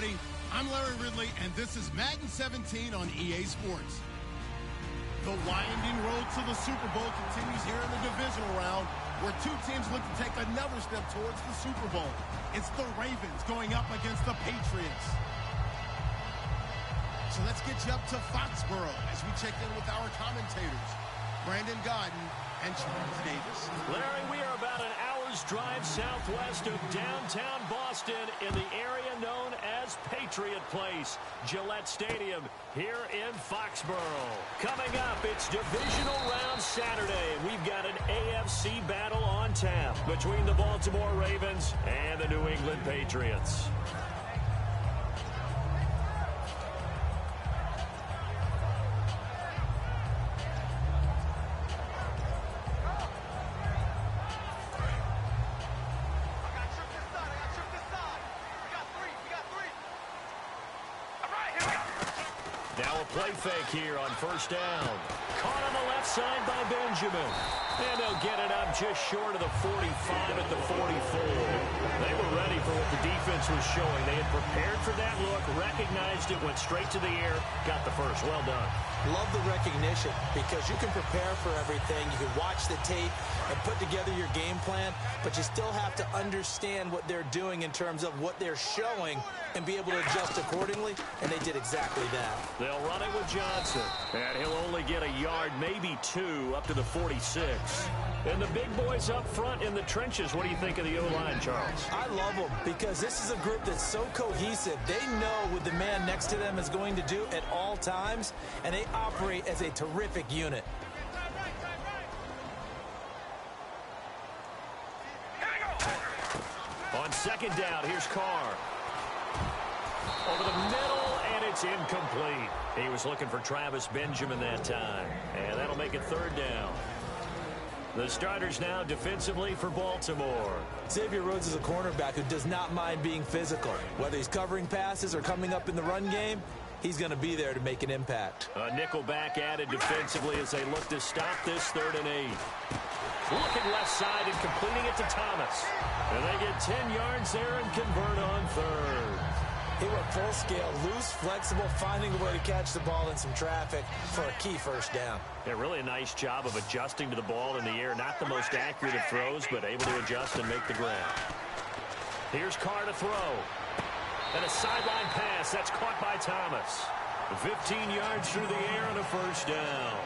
everybody. I'm Larry Ridley, and this is Madden 17 on EA Sports. The winding road to the Super Bowl continues here in the divisional round, where two teams look to take another step towards the Super Bowl. It's the Ravens going up against the Patriots. So let's get you up to Foxborough as we check in with our commentators, Brandon Godden and Charles Davis. Larry, we are about an hour's drive southwest of downtown Boston in the area known as Patriot Place, Gillette Stadium here in Foxborough. Coming up, it's Divisional Round Saturday, and we've got an AFC battle on tap between the Baltimore Ravens and the New England Patriots. Play fake here on first down. Caught on the left side by Benjamin. And they'll get it up just short of the 45 at the 44. They were ready for what the defense was showing. They had prepared for that look, recognized it, went straight to the air, got the first. Well done. Love the recognition because you can prepare for everything. You can watch the tape and put together your game plan, but you still have to understand what they're doing in terms of what they're showing and be able to adjust accordingly, and they did exactly that. They'll run it with Johnson, and he'll only get a yard, maybe two, up to the 46. And the big boys up front in the trenches, what do you think of the O-line, Charles? I love them because this is a group that's so cohesive. They know what the man next to them is going to do at all times, and they operate as a terrific unit. On second down, here's Carr. Over the middle, and it's incomplete. He was looking for Travis Benjamin that time, and that'll make it third down. The starters now defensively for Baltimore. Xavier Rhodes is a cornerback who does not mind being physical. Whether he's covering passes or coming up in the run game, he's going to be there to make an impact. A nickel back added defensively as they look to stop this 3rd and 8. Looking left side and completing it to Thomas. And they get 10 yards there and convert on 3rd. He went full scale, loose, flexible, finding a way to catch the ball in some traffic for a key first down. Yeah, really a nice job of adjusting to the ball in the air. Not the most accurate of throws, but able to adjust and make the grab. Here's Carr to throw. And a sideline pass. That's caught by Thomas. 15 yards through the air and a first down.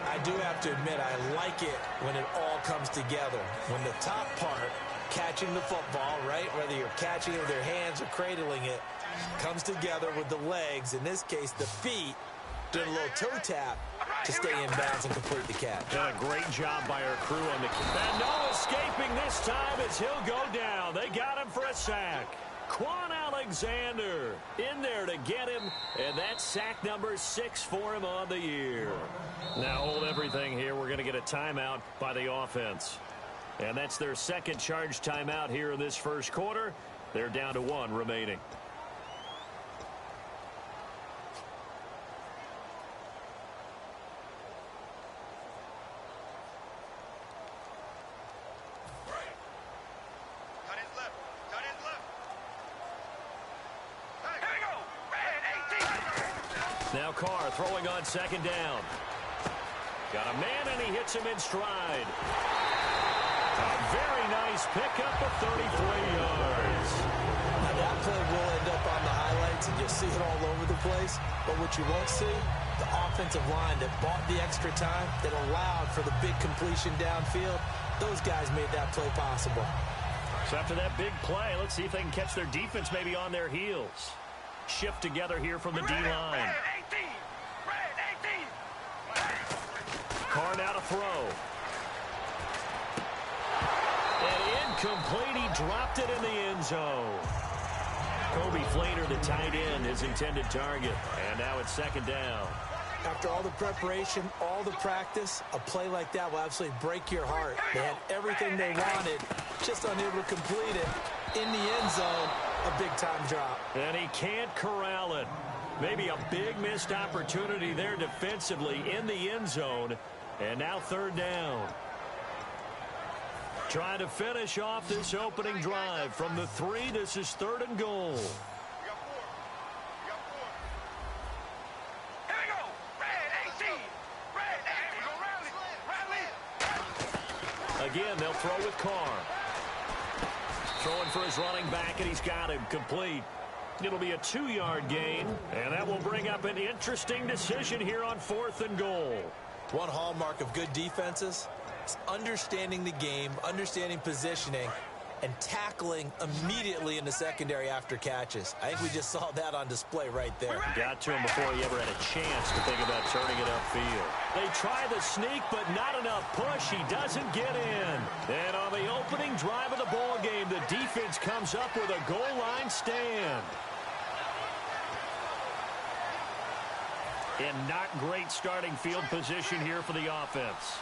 I do have to admit, I like it when it all comes together. When the top part, catching the football, right, whether you're catching it with your hands or cradling it, comes together with the legs, in this case the feet, doing a little toe tap to stay in bounds and complete the catch. Done a great job by our crew on the catch. And no escaping this time as he'll go down. They got him for a sack. Quan Alexander in there to get him, and that's sack number 6 for him on the year. Now hold everything here. We're going to get a timeout by the offense. And that's their second charge timeout here in this first quarter. They're down to 1 remaining. Now Carr throwing on second down. Got a man, and he hits him in stride. A very nice pickup of 33 yards. Now that play will end up on the highlights, and you'll see it all over the place. But what you won't see, the offensive line that bought the extra time, that allowed for the big completion downfield, those guys made that play possible. So after that big play, let's see if they can catch their defense maybe on their heels. Shift together here from the D-line. Carr now to throw. And incomplete. He dropped it in the end zone. Kobe Flater, the tight end, his intended target. And now it's second down. After all the preparation, all the practice, a play like that will absolutely break your heart. They had everything they wanted, just unable to complete it. In the end zone, a big-time drop. And he can't corral it. Maybe a big missed opportunity there defensively in the end zone. And now third down. Trying to finish off this opening drive from the 3. This is 3rd and goal. Again, they'll throw with Carr. Throwing for his running back, and he's got him complete. It'll be a 2-yard gain, and that will bring up an interesting decision here on 4th and goal. One hallmark of good defenses is understanding the game, understanding positioning, and tackling immediately in the secondary after catches. I think we just saw that on display right there. Got to him before he ever had a chance to think about turning it upfield. They try the sneak, but not enough push. He doesn't get in. And on the opening drive of the ball game, the defense comes up with a goal line stand. And not great starting field position here for the offense.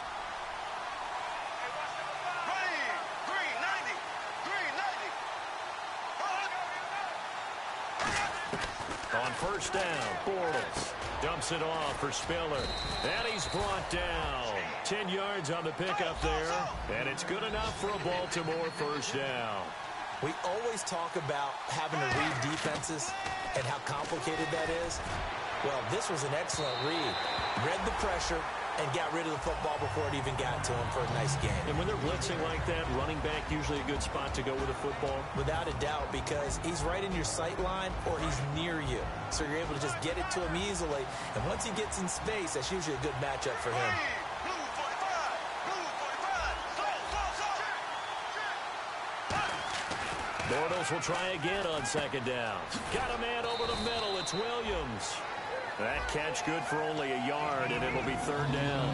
On first down, Bortles dumps it off for Spiller. And he's brought down. 10 yards on the pickup there. And it's good enough for a Baltimore first down. We always talk about having to read defenses and how complicated that is. Well, this was an excellent read. Read the pressure and got rid of the football before it even got to him for a nice game. And when they're blitzing like that, running back usually a good spot to go with a football? Without a doubt, because he's right in your sight line or he's near you. So you're able to just get it to him easily. And once he gets in space, that's usually a good matchup for him. Bortles will try again on second down. Got a man over the middle. It's Williams. That catch good for only a yard, and it'll be third down.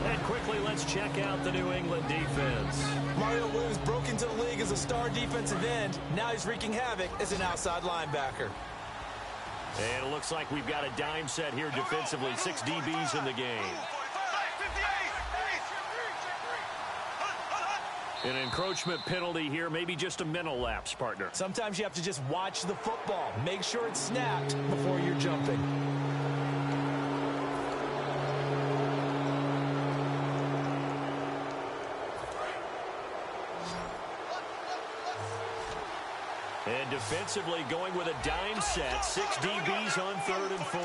And quickly, let's check out the New England defense. Mario Williams broke into the league as a star defensive end. Now he's wreaking havoc as an outside linebacker. And it looks like we've got a dime set here defensively. 6 DBs in the game. An encroachment penalty here, maybe just a mental lapse, partner. Sometimes you have to just watch the football. Make sure it's snapped before you're jumping. And defensively going with a dime set. 6 DBs on 3rd and 4.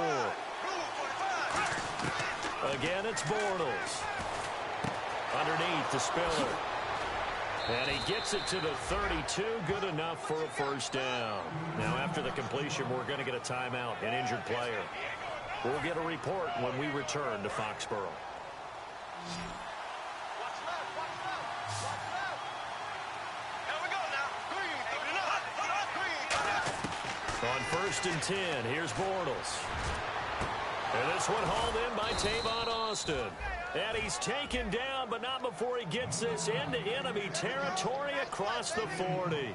Again, it's Bortles. Underneath to Spiller. And he gets it to the 32, good enough for a first down. Now, after the completion, we're going to get a timeout, an injured player. We'll get a report when we return to Foxborough. On 1st and 10, here's Bortles. And this one hauled in by Tavon Austin. And he's taken down, but not before he gets this into enemy territory across the 40.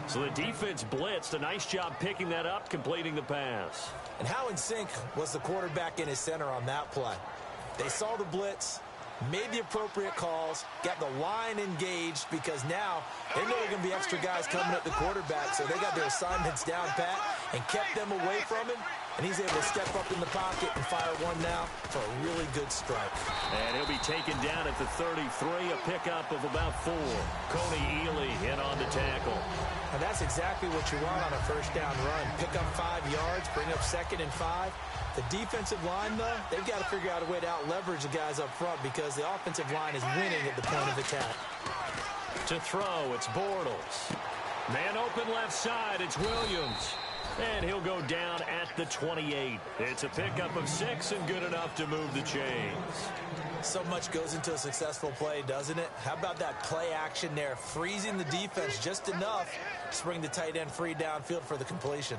So the defense blitzed. A nice job picking that up, completing the pass. And how in sync was the quarterback and his center on that play? They saw the blitz, made the appropriate calls, got the line engaged because now they know there are going to be extra guys coming at the quarterback, so they got their assignments down pat and kept them away from him. And he's able to step up in the pocket and fire one now for a really good strike. And he'll be taken down at the 33, a pickup of about 4. Coney Ely in on the tackle. And that's exactly what you want on a first down run. Pick up 5 yards, bring up 2nd and 5. The defensive line, though, they've got to figure out a way to out-leverage the guys up front because the offensive line is winning at the point of attack. To throw, it's Bortles. Man open left side, it's Williams. And he'll go down at the 28. It's a pickup of 6 and good enough to move the chains. So much goes into a successful play, doesn't it? How about that play action there, freezing the defense just enough to bring the tight end free downfield for the completion.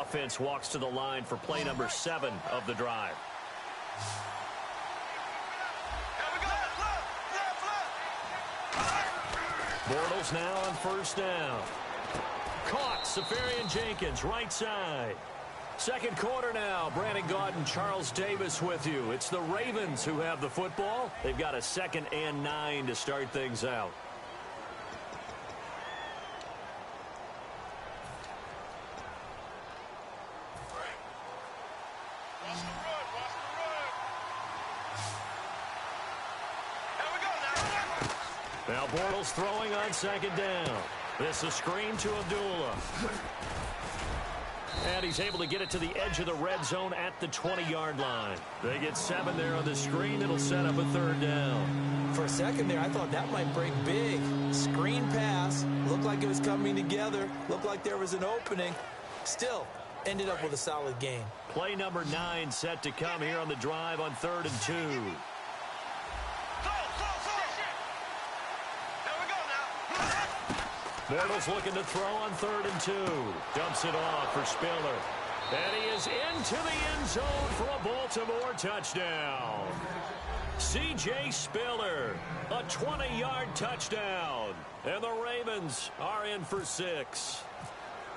Offense walks to the line for play number 7 of the drive. Bortles now on first down. Caught. Safarian Jenkins, right side. Second quarter now. Brandon Gaudin, Charles Davis with you. It's the Ravens who have the football. They've got a 2nd and 9 to start things out. Now Bortles throwing on 2nd down. This is a screen to Abdullah. And he's able to get it to the edge of the red zone at the 20-yard line. They get 7 there on the screen. It'll set up a 3rd down. For a second there, I thought that might break big. Screen pass. Looked like it was coming together. Looked like there was an opening. Still, ended up with a solid gain. Play number 9 set to come here on the drive on 3rd and 2. Bortles looking to throw on 3rd and 2. Dumps it off for Spiller. And he is into the end zone for a Baltimore touchdown. C.J. Spiller, a 20-yard touchdown. And the Ravens are in for 6.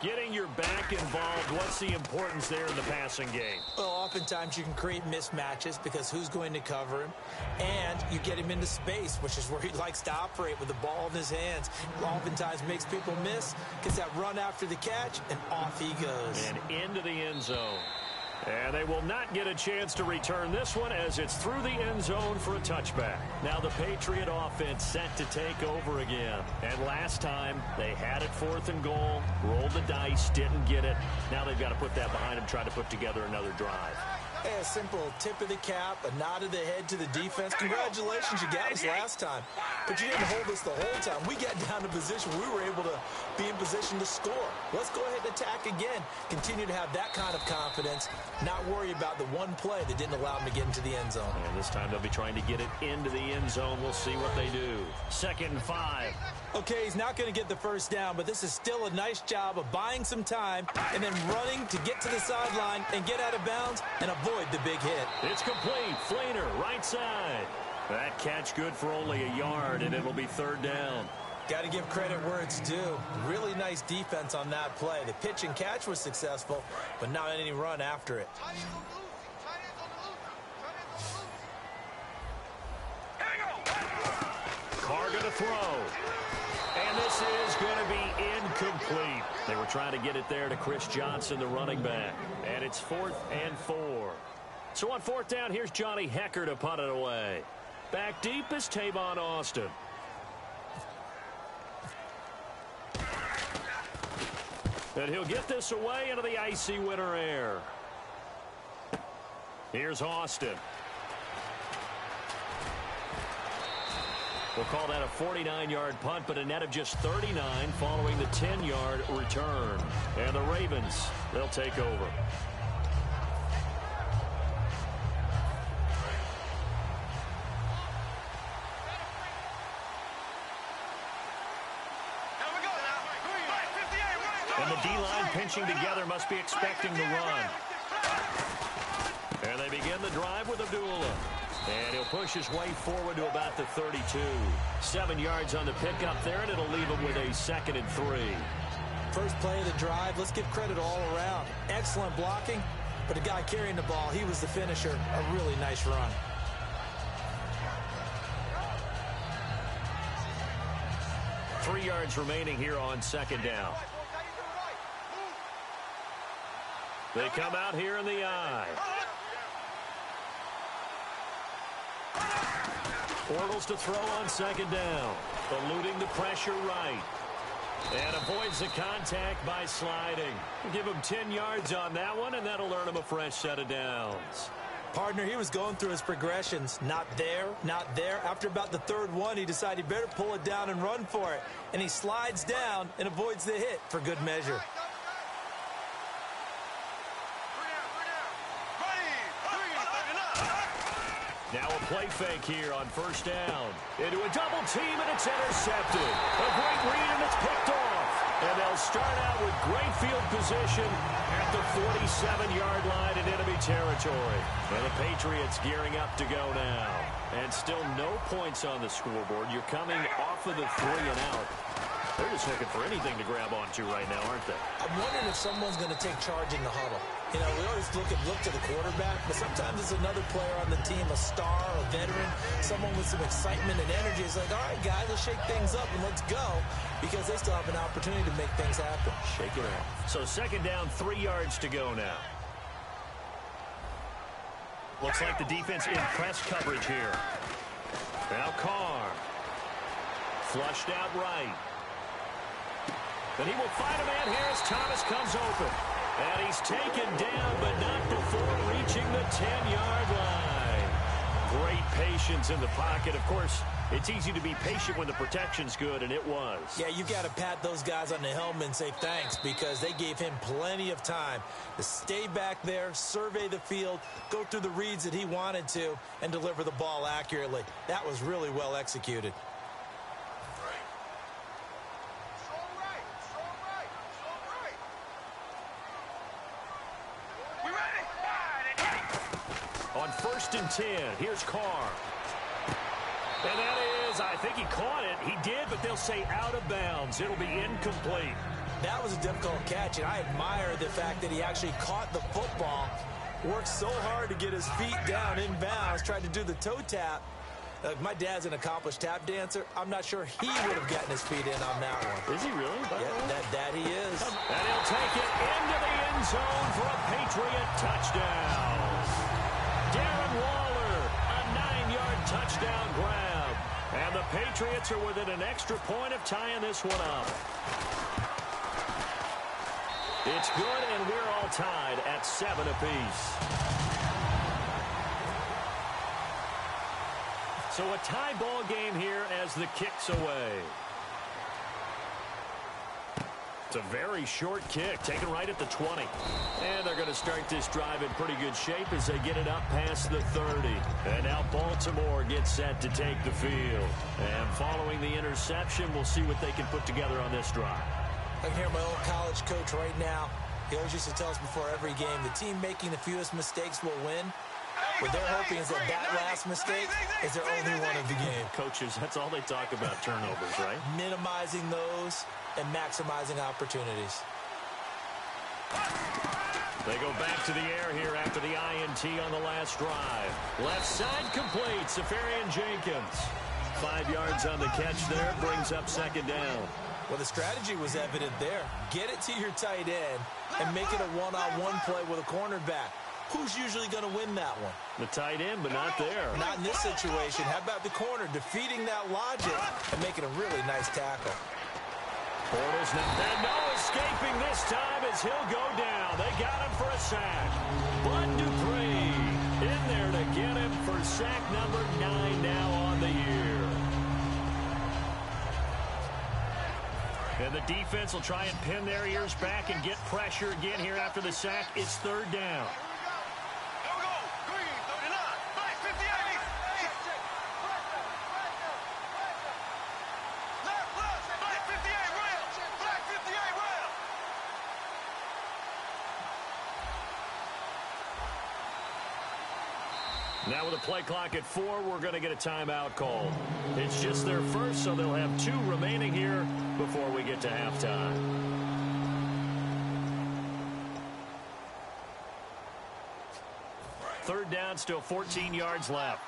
Getting your back involved, what's the importance there in the passing game? Well, oftentimes you can create mismatches because who's going to cover him? And you get him into space, which is where he likes to operate with the ball in his hands. Oftentimes makes people miss, gets that run after the catch, and off he goes. And into the end zone. And they will not get a chance to return this one as it's through the end zone for a touchback. Now the Patriot offense set to take over again. And last time they had it 4th and goal, rolled the dice, didn't get it. Now they've got to put that behind them, try to put together another drive. Hey, a simple tip of the cap, a nod of the head to the defense. Congratulations, you got us last time. But you didn't hold us the whole time. We got down to position. We were able to be in position to score. Let's go ahead and attack again. Continue to have that kind of confidence. Not worry about the one play that didn't allow them to get into the end zone. And this time they'll be trying to get it into the end zone. We'll see what they do. 2nd and 5. Okay, he's not going to get the first down, but this is still a nice job of buying some time and then running to get to the sideline and get out of bounds and avoid the big hit. It's complete. Fleener, right side. That catch good for only a yard, and it'll be 3rd down. Got to give credit where it's due. Really nice defense on that play. The pitch and catch was successful, but not any run after it. Carr going to throw. And this is going to be incomplete. They were trying to get it there to Chris Johnson, the running back. And it's 4th and 4. So on 4th down, here's Johnny Hecker to punt it away. Back deep is Tavon Austin. And he'll get this away into the icy winter air. Here's Austin. We'll call that a 49-yard punt, but a net of just 39 following the 10-yard return. And the Ravens, they'll take over. And the D-line pinching together must be expecting the run. And they begin the drive with Abdullah. And he'll push his way forward to about the 32. 7 yards on the pickup there, and it'll leave him with a 2nd and 3. First play of the drive, let's give credit all around. Excellent blocking, but the guy carrying the ball, he was the finisher. A really nice run. Three yards remaining here on 2nd down. They come out here in the eye. Bortles to throw on 2nd down. Eluding the pressure right. And avoids the contact by sliding. Give him 10 yards on that one, and that'll earn him a fresh set of downs. Partner, he was going through his progressions. Not there, not there. After about the 3rd one, he decided he better pull it down and run for it. And he slides down and avoids the hit for good measure. Now a play fake here on 1st down. Into a double team, and it's intercepted. A great read, and it's picked off. And they'll start out with great field position at the 47-yard line in enemy territory. And the Patriots gearing up to go now. And still no points on the scoreboard. You're coming off of the 3 and out. They're just looking for anything to grab onto right now, aren't they? I'm wondering if someone's going to take charge in the huddle. You know, we always look to the quarterback, but sometimes it's another player on the team, a star, a veteran, someone with some excitement and energy. It's like, all right, guys, let's shake things up and let's go, because they still have an opportunity to make things happen. Shake it off. So 2nd down, 3 yards to go now. Looks like the defense in press coverage here. Now Carr. Flushed out right. And he will find a man here as Thomas comes open. And he's taken down, but not before reaching the 10-yard line. Great patience in the pocket. Of course, it's easy to be patient when the protection's good, and it was. Yeah, you got to pat those guys on the helmet and say thanks because they gave him plenty of time to stay back there, survey the field, go through the reads that he wanted to, and deliver the ball accurately. That was really well executed. On 1st and 10, here's Carr. And that is, I think he caught it. He did, but they'll say out of bounds. It'll be incomplete. That was a difficult catch, and I admire the fact that he actually caught the football, worked so hard to get his feet down in bounds, tried to do the toe tap. My dad's an accomplished tap dancer. I'm not sure he would have gotten his feet in on that one. Is he really? Yeah, that he is. And he'll take it into the end zone for a Patriot touchdown. Darren Waller, a 9-yard touchdown grab. And the Patriots are within an extra point of tying this one up. It's good, and we're all tied at 7 apiece. So a tie ball game here as the kick's away. It's a very short kick, taken right at the 20. And they're going to start this drive in pretty good shape as they get it up past the 30. And now Baltimore gets set to take the field. And following the interception, we'll see what they can put together on this drive. I can hear my old college coach right now. He always used to tell us before every game, the team making the fewest mistakes will win. What they're hoping is that last mistake is their only one of the game. Coaches, that's all they talk about, turnovers, right? Minimizing those and maximizing opportunities. They go back to the air here after the INT on the last drive. Left side complete, Safarian Jenkins. 5 yards on the catch there, brings up 2nd down. Well, the strategy was evident there. Get it to your tight end and make it a one-on-one play with a cornerback. Who's usually going to win that one? The tight end, but not there. Not in this situation. How about the corner defeating that logic and making a really nice tackle? Bortles now. And no escaping this time as he'll go down. They got him for a sack. Bud Dupree in there to get him for sack number 9 now on the year. And the defense will try and pin their ears back and get pressure again here after the sack. It's 3rd down. Now with a play clock at 4, we're going to get a timeout call. It's just their first, so they'll have 2 remaining here before we get to halftime. Third down, still 14 yards left.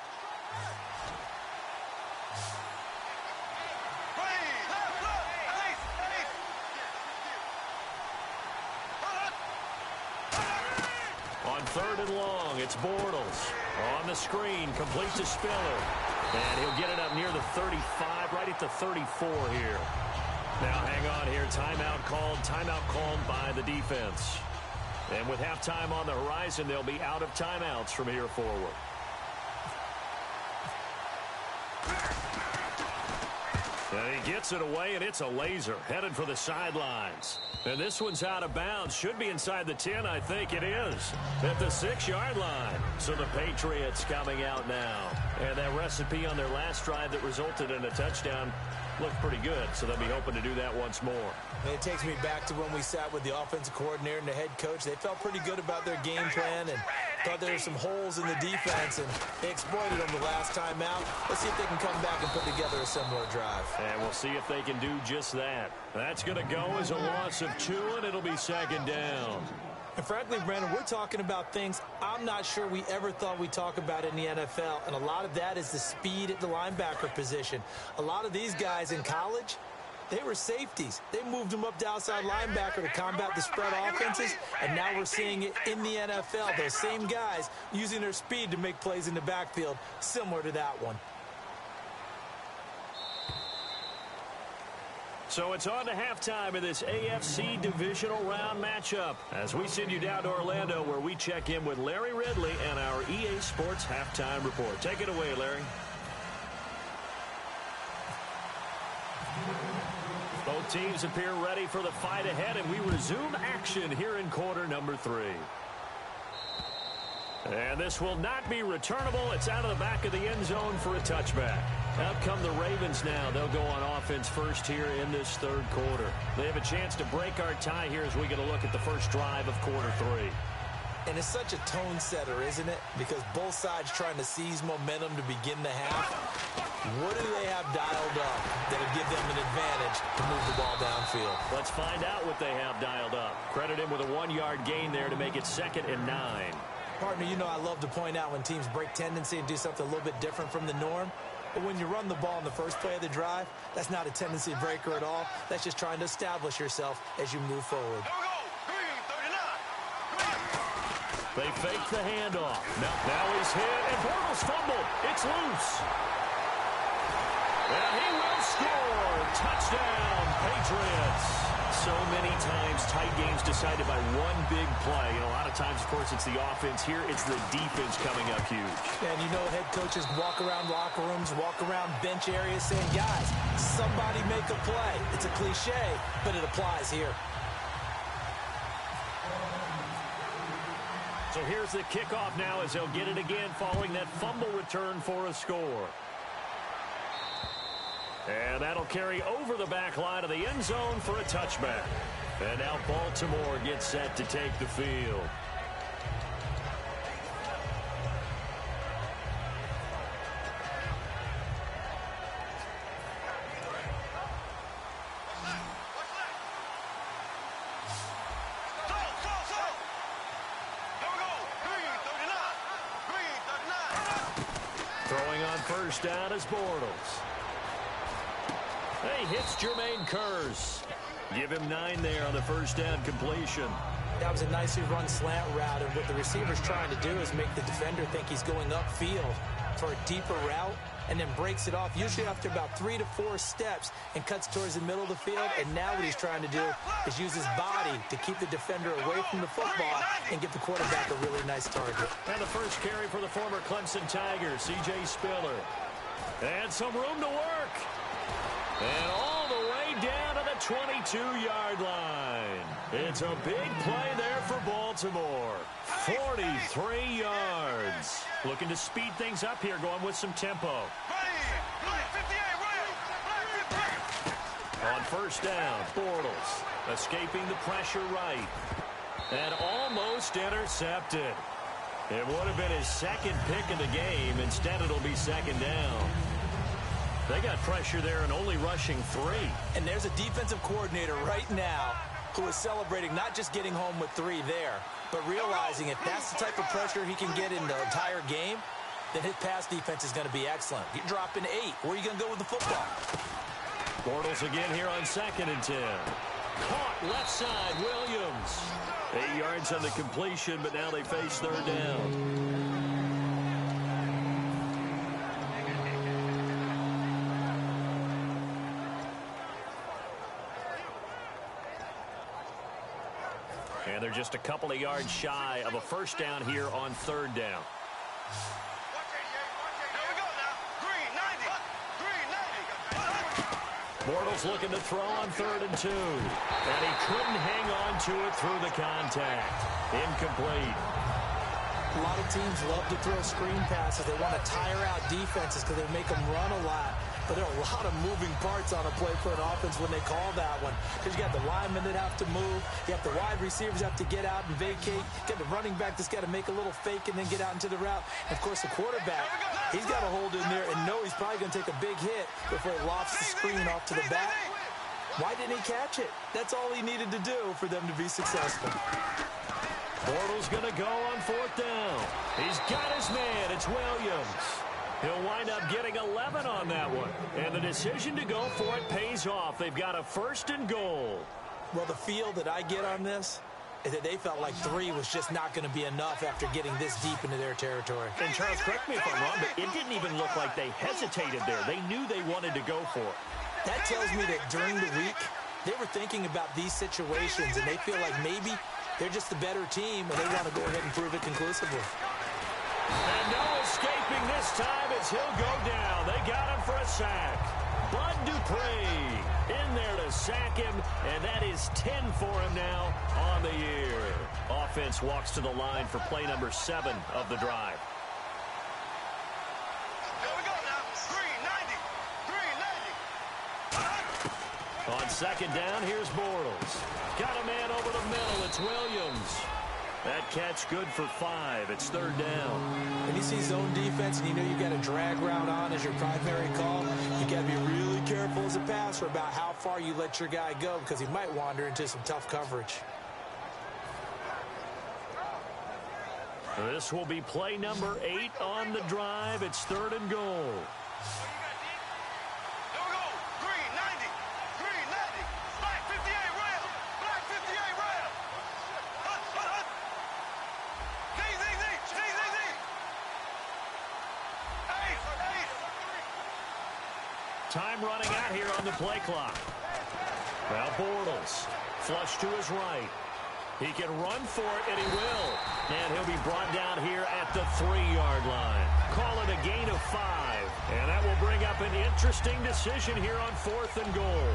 On 3rd and long, it's Bortles. On the screen, complete to Spiller. And he'll get it up near the 35, right at the 34 here. Now hang on here, timeout called by the defense. And with halftime on the horizon, they'll be out of timeouts from here forward. And he gets it away, and it's a laser, headed for the sidelines. And this one's out of bounds. Should be inside the 10, I think it is. At the 6-yard line. So the Patriots coming out now. And that recipe on their last drive that resulted in a touchdown looked pretty good. So they'll be hoping to do that once more. And it takes me back to when we sat with the offensive coordinator and the head coach. They felt pretty good about their game plan and thought there were some holes in the defense, and they exploited them the last time out. Let's see if they can come back and put together a similar drive. And we'll see if they can do just that. That's going to go as a loss of 2, and it'll be 2nd down. And frankly, Brandon, we're talking about things I'm not sure we ever thought we'd talk about in the NFL, and a lot of that is the speed at the linebacker position. A lot of these guys in college, they were safeties. They moved them up to outside linebacker to combat the spread offenses, and now we're seeing it in the NFL. Those same guys using their speed to make plays in the backfield, similar to that one. So it's on to halftime in this AFC divisional round matchup as we send you down to Orlando where we check in with Larry Ridley and our EA Sports halftime report. Take it away, Larry. Both teams appear ready for the fight ahead, and we resume action here in quarter number 3. And this will not be returnable. It's out of the back of the end zone for a touchback. Out come the Ravens now. They'll go on offense first here in this third quarter. They have a chance to break our tie here as we get a look at the first drive of quarter 3. And it's such a tone setter, isn't it? Because both sides trying to seize momentum to begin the half. What do they have dialed up that'll give them an advantage to move the ball downfield? Let's find out what they have dialed up. Credit him with a 1-yard gain there to make it 2nd and 9. Partner, you know I love to point out when teams break tendency and do something a little bit different from the norm. But when you run the ball in the first play of the drive, that's not a tendency breaker at all. That's just trying to establish yourself as you move forward. They fake the handoff. Now he's hit, and Bortles fumbled. It's loose. And he will score. Touchdown, Patriots. So many times tight games decided by one big play. And a lot of times, of course, it's the offense. Here, it's the defense coming up huge. And you know head coaches walk around locker rooms, walk around bench areas saying, guys, somebody make a play. It's a cliche, but it applies here. So here's the kickoff now as they'll get it again following that fumble return for a score. And that'll carry over the back line of the end zone for a touchback. And now Baltimore gets set to take the field. Throwing on first down is Bortles. He hits Jermaine Kearse. Give him 9 there on the first down completion. That was a nicely run slant route, and what the receiver's trying to do is make the defender think he's going upfield for a deeper route, and then breaks it off, usually after about 3 to 4 steps, and cuts towards the middle of the field. And now what he's trying to do is use his body to keep the defender away from the football and give the quarterback a really nice target. And the first carry for the former Clemson Tigers, C.J. Spiller. And some room to work. And all the way down to the 22-yard line. It's a big play there for Baltimore. 43 yards. Looking to speed things up here, going with some tempo. On first down, Bortles escaping the pressure right. And almost intercepted. It would have been his second pick of the game. Instead, it'll be 2nd down. They got pressure there and only rushing 3. And there's a defensive coordinator right now who is celebrating not just getting home with 3 there, but realizing if that's the type of pressure he can get in the entire game, then his pass defense is going to be excellent. You're dropping 8. Where are you going to go with the football? Bortles again here on 2nd and 10. Caught left side, Williams. 8 yards on the completion, but now they face 3rd down. And they're just a couple of yards shy of a first down here on 3rd down. Bortles looking to throw on 3rd and 2. And he couldn't hang on to it through the contact. Incomplete. A lot of teams love to throw screen passes. They want to tire out defenses because they make them run a lot. But there are a lot of moving parts on a play for an offense when they call that one. Because you got the linemen that have to move. You have the wide receivers have to get out and vacate. You got the running back that's got to make a little fake and then get out into the route. And, of course, the quarterback, he's got to hold in there and know he's probably going to take a big hit before he lofts the screen off to the back. Why didn't he catch it? That's all he needed to do for them to be successful. Bortles going to go on 4th down. He's got his man. It's Williams. He'll wind up getting 11 on that one. And the decision to go for it pays off. They've got a 1st and goal. Well, the feel that I get on this is that they felt like 3 was just not going to be enough after getting this deep into their territory. And, Charles, correct me if I'm wrong, but it didn't even look like they hesitated there. They knew they wanted to go for it. That tells me that during the week, they were thinking about these situations, and they feel like maybe they're just the better team, and they want to go ahead and prove it conclusively. And no escaping this time as he'll go down. They got him for a sack. Bud Dupree in there to sack him, and that is 10 for him now on the year. Offense walks to the line for play number 7 of the drive. On second down, here's Bortles. Got a man over the middle. It's Williams. That catch good for 5. It's third down. When you see zone defense and you know you've got a drag route on as your primary call, you got to be really careful as a passer about how far you let your guy go because he might wander into some tough coverage. This will be play number 8 on the drive. It's third and goal. Time running out here on the play clock. Now Bortles, flush to his right. He can run for it, and he will. And he'll be brought down here at the 3-yard line. Call it a gain of 5. And that will bring up an interesting decision here on 4th and goal.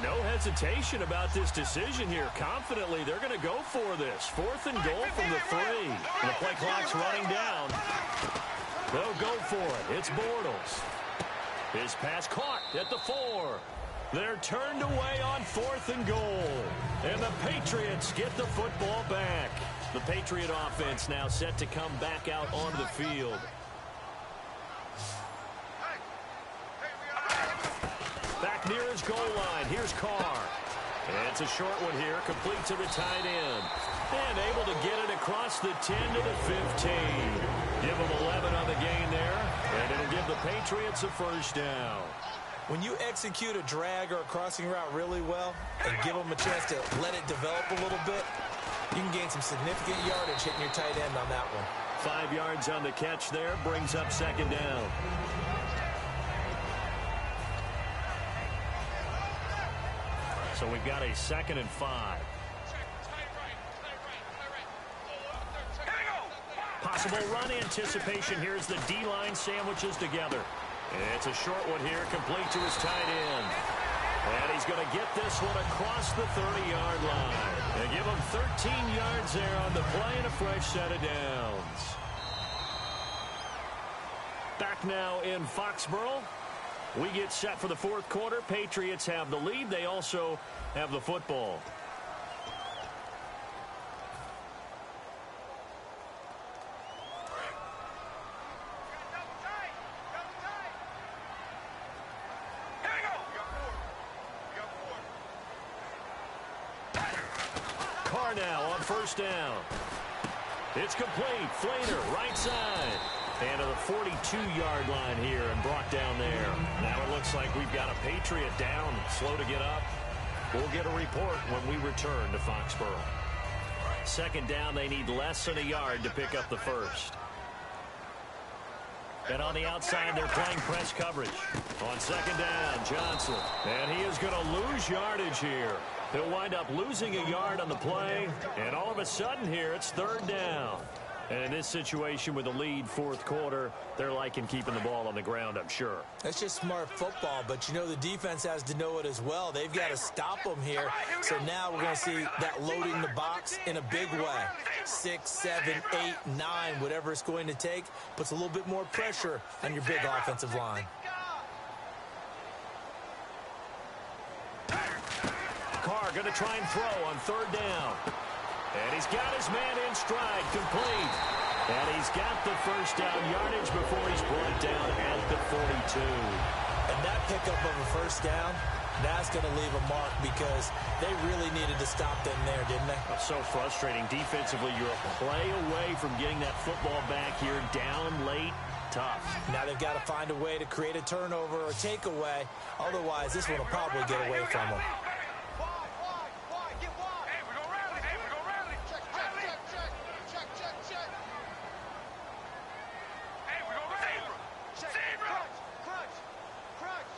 No hesitation about this decision here. Confidently, they're going to go for this. 4th and goal from the 3. And the play clock's running down. They'll go for it. It's Bortles. His pass caught at the 4. They're turned away on 4th and goal. And the Patriots get the football back. The Patriot offense now set to come back out onto the field. Back near his goal line. Here's Carr. And it's a short one here, complete to the tight end. And able to get it across the 10 to the 15. Give him 11 on the gain there. And it'll give the Patriots a first down. When you execute a drag or a crossing route really well and give them a chance to let it develop a little bit, you can gain some significant yardage hitting your tight end on that one. 5 yards on the catch there, brings up second down. So we've got a 2nd and 5. Possible run anticipation. Here's the D-line sandwiches together. And it's a short one here, complete to his tight end. And he's going to get this one across the 30-yard line. And give him 13 yards there on the play and a fresh set of downs. Back now in Foxborough. We get set for the 4th quarter. Patriots have the lead. They also have the football. Carr now on first down. It's complete. Flater, right side. And to the 42-yard line here and brought down there. Now it looks like we've got a Patriot down, slow to get up. We'll get a report when we return to Foxborough. Second down, they need less than a yard to pick up the first. And on the outside, they're playing press coverage. On second down, Johnson. And he is going to lose yardage here. He'll wind up losing a yard on the play. And all of a sudden here, it's third down. And in this situation with the lead 4th quarter, they're liking keeping the ball on the ground, I'm sure. That's just smart football, but you know the defense has to know it as well. They've got to stop them here. So now we're going to see that loading the box in a big way. 6, 7, 8, 9, whatever it's going to take, puts a little bit more pressure on your big offensive line. Carr going to try and throw on third down. And he's got his man in stride, complete. And he's got the first down yardage before he's brought down at the 42. And that pickup of a first down That's going to leave a mark because they really needed to stop them there, didn't they? Oh, so frustrating. Defensively, you're a play away from getting that football back here. Down late, tough. Now they've got to find a way to create a turnover or takeaway. Otherwise, this one will probably get away from them.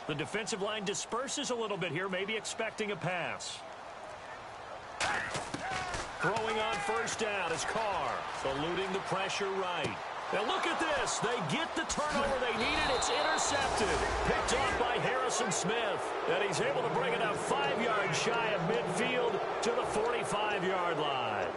The defensive line disperses a little bit here, maybe expecting a pass. Throwing on first down is Carr, eluding the pressure right. Now look at this. They get the turnover they needed. It's intercepted. Picked off by Harrison Smith. And he's able to bring it up 5 yards shy of midfield to the 45-yard line.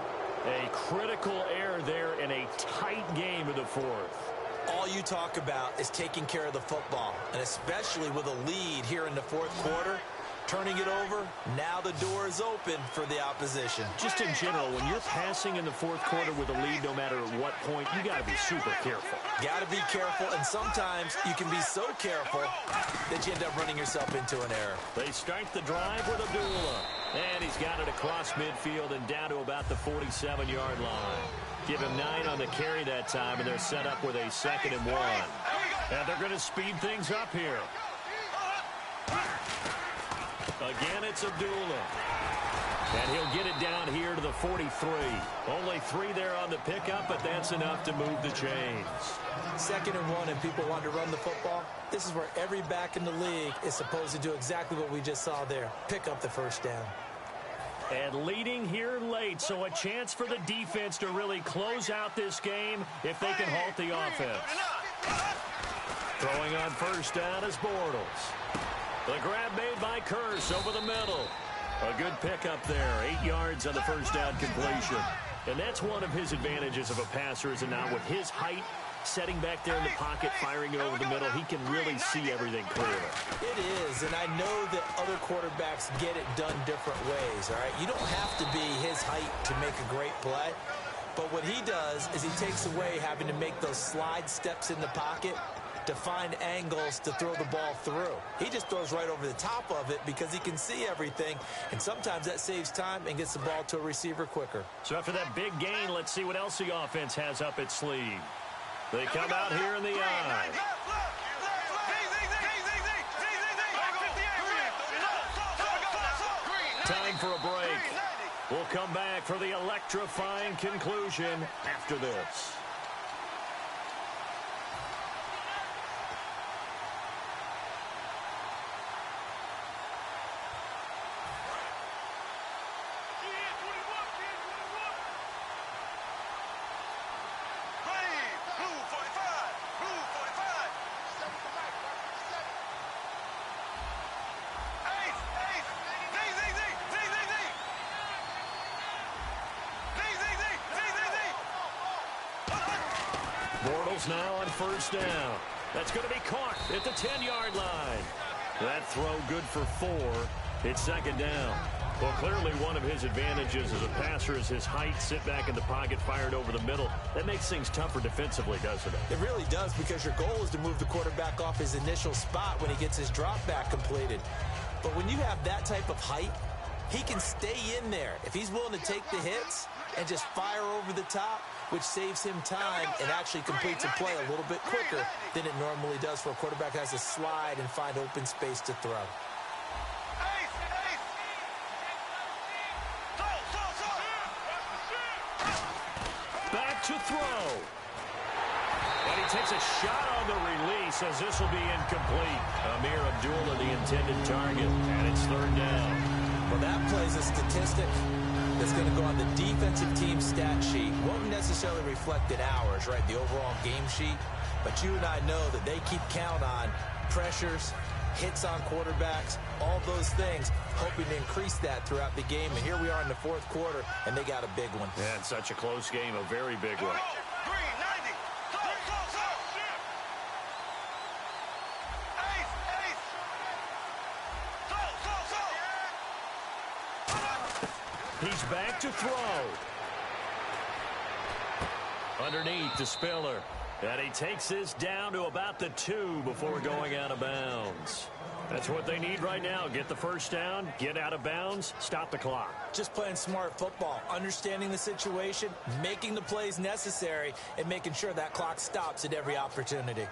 A critical error there in a tight game in the fourth. All you talk about is taking care of the football, and especially with a lead here in the fourth quarter, turning it over, now the door is open for the opposition. Just in general, when you're passing in the fourth quarter with a lead, no matter at what point, you got to be super careful. Got to be careful, and sometimes you can be so careful that you end up running yourself into an error. They start the drive with Abdullah, and he's got it across midfield and down to about the 47-yard line. Give him 9 on the carry that time, and they're set up with a 2nd and 1. And they're going to speed things up here. Again, it's Abdullah. And he'll get it down here to the 43. Only 3 there on the pickup, but that's enough to move the chains. 2nd and 1, and people want to run the football. This is where every back in the league is supposed to do exactly what we just saw there. Pick up the first down. And leading here late, so a chance for the defense to really close out this game if they can halt the offense. Throwing on first down is Bortles. The grab made by Curse over the middle. A good pickup there, 8 yards on the first down completion. And that's one of his advantages of a passer, is it not? With his height, setting back there in the pocket, firing it over the middle, he can really see everything clearly. It is, and I know that other quarterbacks get it done different ways, all right? You don't have to be his height to make a great play, but what he does is he takes away having to make those slide steps in the pocket to find angles to throw the ball through. He just throws right over the top of it because he can see everything, and sometimes that saves time and gets the ball to a receiver quicker. So after that big gain, let's see what else the offense has up its sleeve. They come out here in the eye. Time for a break. We'll come back for the electrifying conclusion after this. Bortles now on first down. That's going to be caught at the 10-yard line. That throw good for 4. It's 2nd down. Well, clearly one of his advantages as a passer is his height. Sit back in the pocket, fired over the middle. That makes things tougher defensively, doesn't it? It really does, because your goal is to move the quarterback off his initial spot when he gets his drop back completed. But when you have that type of height, he can stay in there. If he's willing to take the hits and just fire over the top, which saves him time and actually completes a play a little bit quicker than it normally does for a quarterback that has to slide and find open space to throw. Back to throw. And he takes a shot on the release as this will be incomplete. Amir Abdullah, the intended target, and it's 3rd down. Well, that plays a statistic that's going to go on the defensive team stat sheet. Won't necessarily reflect in ours, right, the overall game sheet. But you and I know that they keep count on pressures, hits on quarterbacks, all those things, hoping to increase that throughout the game. And here we are in the fourth quarter, and they got a big one. Yeah, it's such a close game, a very big one. He's back to throw. Underneath to Spiller. And he takes this down to about the 2 before going out of bounds. That's what they need right now. Get the first down, get out of bounds, stop the clock. Just playing smart football, understanding the situation, making the plays necessary, and making sure that clock stops at every opportunity.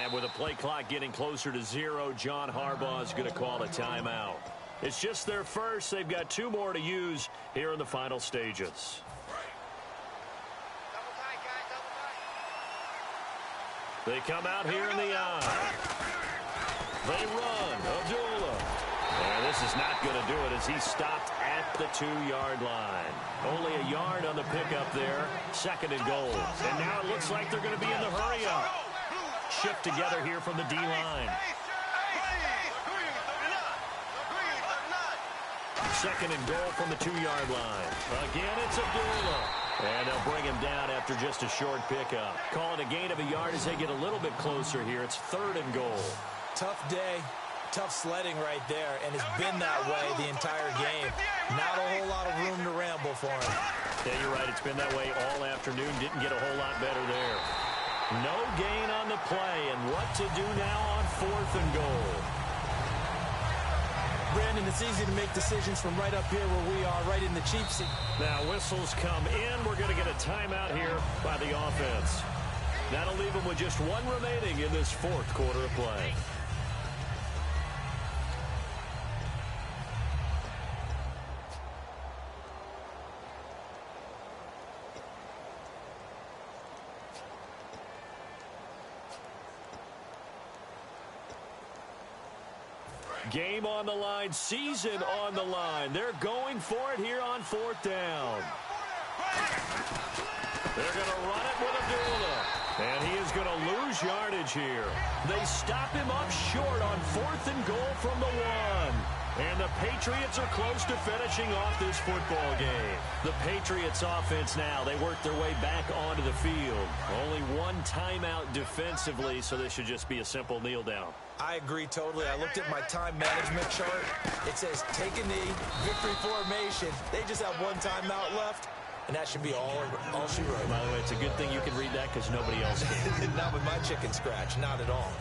And with the play clock getting closer to 0, John Harbaugh is going to call a timeout. It's just their first. They've got 2 more to use here in the final stages. They come out here in the eye. They run. Abdullah. And this is not going to do it as he stopped at the 2-yard line. Only a yard on the pickup there. 2nd and goal. And now it looks like they're going to be in the hurry-up. Shift together here from the D-line. 2nd and goal from the 2-yard line. Again, it's Abdullah. And they'll bring him down after just a short pickup. Call it a gain of a yard as they get a little bit closer here. It's 3rd and goal. Tough day, tough sledding right there, and it's been that way the entire game. Not a whole lot of room to ramble for him. Yeah, you're right. It's been that way all afternoon. Didn't get a whole lot better there. No gain on the play, and what to do now on 4th and goal. Brandon, it's easy to make decisions from right up here where we are, right in the cheap seat. Now whistles come in. We're going to get a timeout here by the offense. That'll leave them with just 1 remaining in this 4th quarter of play. Game on the line, season on the line. They're going for it here on 4th down. They're going to run it with Abdullah. And he is going to lose yardage here. They stop him up short on 4th and goal from the 1. And the Patriots are close to finishing off this football game. The Patriots offense now, they work their way back onto the field. Only 1 timeout defensively, so this should just be a simple kneel down. I agree totally. I looked at my time management chart. It says take a knee, victory formation. They just have 1 timeout left, and that should be all she wrote. By the way, it's a good thing you can read that because nobody else can. Not with my chicken scratch, not at all.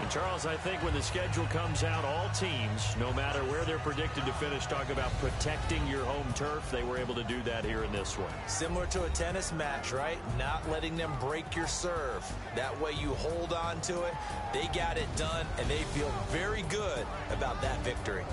And Charles, I think when the schedule comes out, all teams, no matter where they're predicted to finish, talk about protecting your home turf. They were able to do that here in this one. Similar to a tennis match, right? Not letting them break your serve. That way you hold on to it. They got it done, and they feel very good about that victory.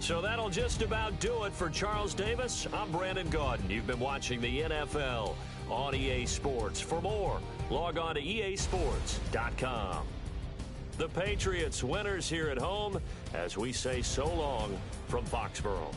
So that'll just about do it for Charles Davis. I'm Brandon Gaudin. You've been watching the NFL on EA Sports. For more, log on to easports.com. The Patriots winners here at home as we say so long from Foxborough.